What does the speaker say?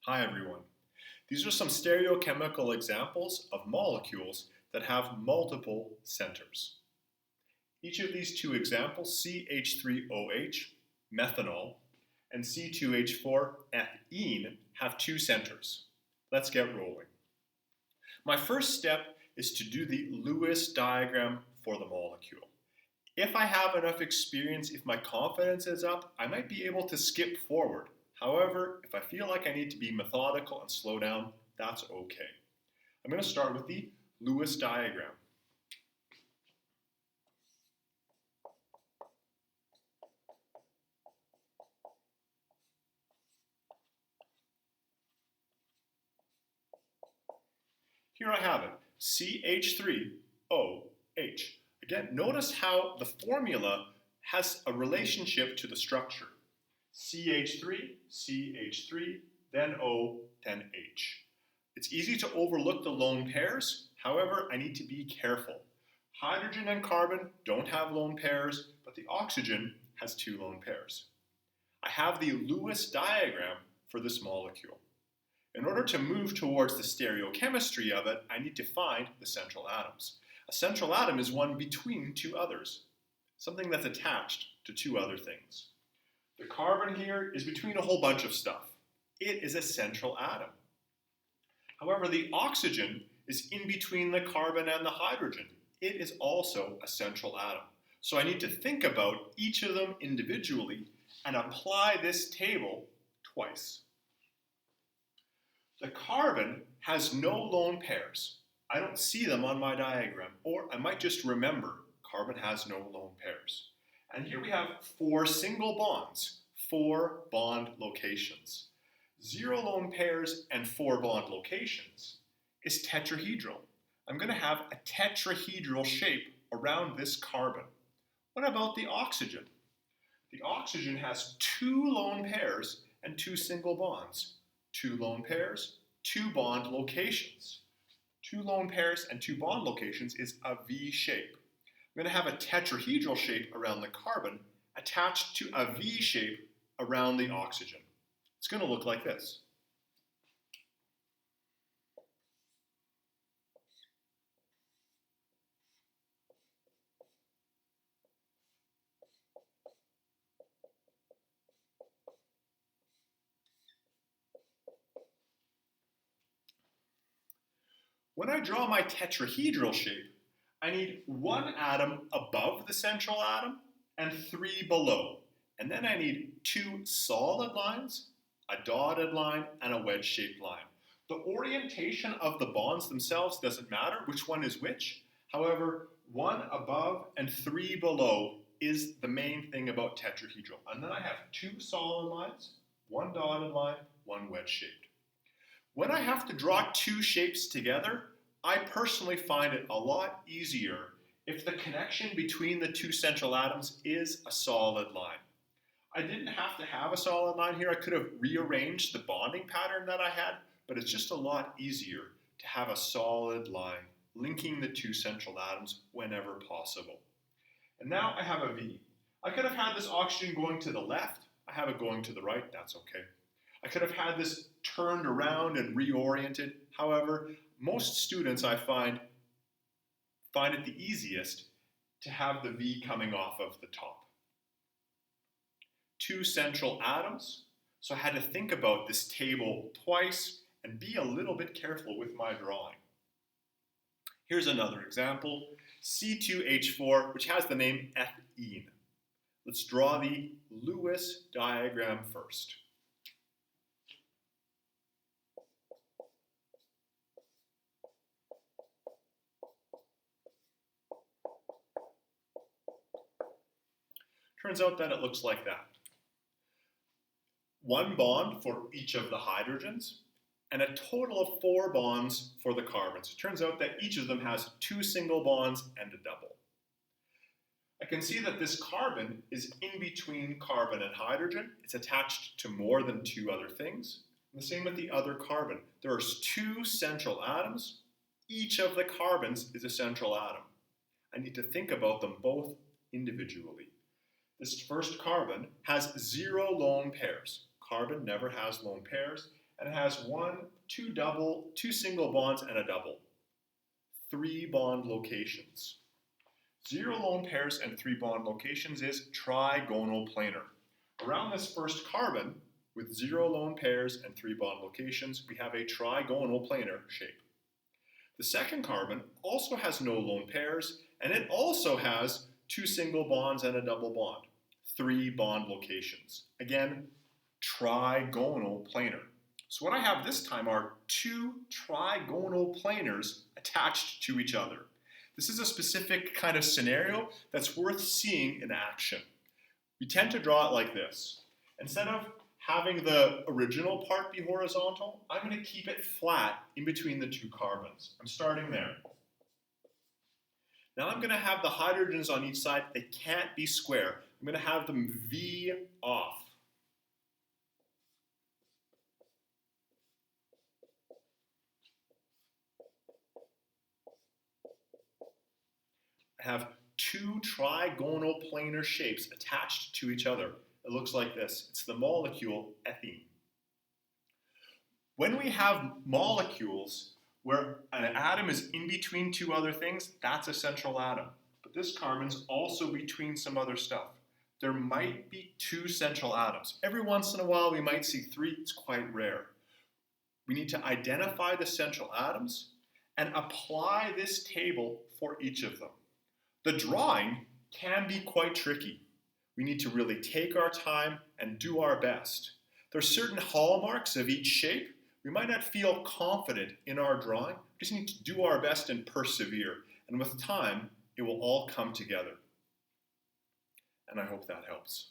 Hi everyone. These are some stereochemical examples of molecules that have multiple centers. Each of these two examples, CH3OH, methanol, and C2H4, ethene, have two centers. Let's get rolling. My first step is to do the Lewis diagram for the molecule. If I have enough experience, if my confidence is up, I might be able to skip forward. However, if I feel like I need to be methodical and slow down, that's okay. I'm going to start with the Lewis diagram. Here I have it, CH3OH. Again, notice how the formula has a relationship to the structure. CH3, CH3, then O, then H. It's easy to overlook the lone pairs. However, I need to be careful. Hydrogen and carbon don't have lone pairs, but the oxygen has two lone pairs. I have the Lewis diagram for this molecule. In order to move towards the stereochemistry of it, I need to find the central atoms. A central atom is one between two others, something that's attached to two other things. The carbon here is between a whole bunch of stuff. It is a central atom. However, the oxygen is in between the carbon and the hydrogen. It is also a central atom. So I need to think about each of them individually and apply this table twice. The carbon has no lone pairs. I don't see them on my diagram, or I might just remember carbon has no lone pairs. And here we have four single bonds, four bond locations. 0 lone pairs and 4 bond locations is tetrahedral. I'm going to have a tetrahedral shape around this carbon. What about the oxygen? The oxygen has 2 lone pairs and 2 single bonds. 2 lone pairs, 2 bond locations. 2 lone pairs and 2 bond locations is a V shape. I'm going to have a tetrahedral shape around the carbon attached to a V shape around the oxygen. It's going to look like this. When I draw my tetrahedral shape, I need 1 atom above the central atom and 3 below. And then I need 2 solid lines, a dotted line, and a wedge-shaped line. The orientation of the bonds themselves doesn't matter which one is which. However, 1 above and 3 below is the main thing about tetrahedral. And then I have 2 solid lines, 1 dotted line, 1 wedge-shaped. When I have to draw 2 shapes together, I personally find it a lot easier if the connection between the 2 central atoms is a solid line. I didn't have to have a solid line here. I could have rearranged the bonding pattern that I had, but it's just a lot easier to have a solid line linking the 2 central atoms whenever possible. And now I have a V. I could have had this oxygen going to the left. I have it going to the right. That's okay. I could have had this turned around and reoriented. However, most students I find it the easiest to have the V coming off of the top. 2 central atoms, so I had to think about this table twice and be a little bit careful with my drawing. Here's another example, C2H4, which has the name ethene. Let's draw the Lewis diagram first. Turns out that it looks like that. 1 bond for each of the hydrogens, and a total of 4 bonds for the carbons. It turns out that each of them has 2 single bonds and a double. I can see that this carbon is in between carbon and hydrogen. It's attached to more than 2 other things. And the same with the other carbon. There are 2 central atoms. Each of the carbons is a central atom. I need to think about them both individually. This first carbon has 0 lone pairs. Carbon never has lone pairs, and it has two single bonds, and a double. 3 bond locations. 0 lone pairs and 3 bond locations is trigonal planar. Around this first carbon, with 0 lone pairs and 3 bond locations, we have a trigonal planar shape. The second carbon also has no lone pairs, and it also has 2 single bonds and a double bond. 3 bond locations. Again, trigonal planar. So what I have this time are 2 trigonal planars attached to each other. This is a specific kind of scenario that's worth seeing in action. We tend to draw it like this. Instead of having the original part be horizontal, I'm going to keep it flat in between the 2 carbons. I'm starting there. Now I'm going to have the hydrogens on each side. They can't be square. I'm going to have them V off. I have 2 trigonal planar shapes attached to each other. It looks like this. It's the molecule ethene. When we have molecules where an atom is in between 2 other things, that's a central atom. But this carbon's also between some other stuff. There might be 2 central atoms. Every once in a while we might see 3. It's quite rare. We need to identify the central atoms and apply this table for each of them. The drawing can be quite tricky. We need to really take our time and do our best. There are certain hallmarks of each shape. We might not feel confident in our drawing. We just need to do our best and persevere. And with time, it will all come together. And I hope that helps.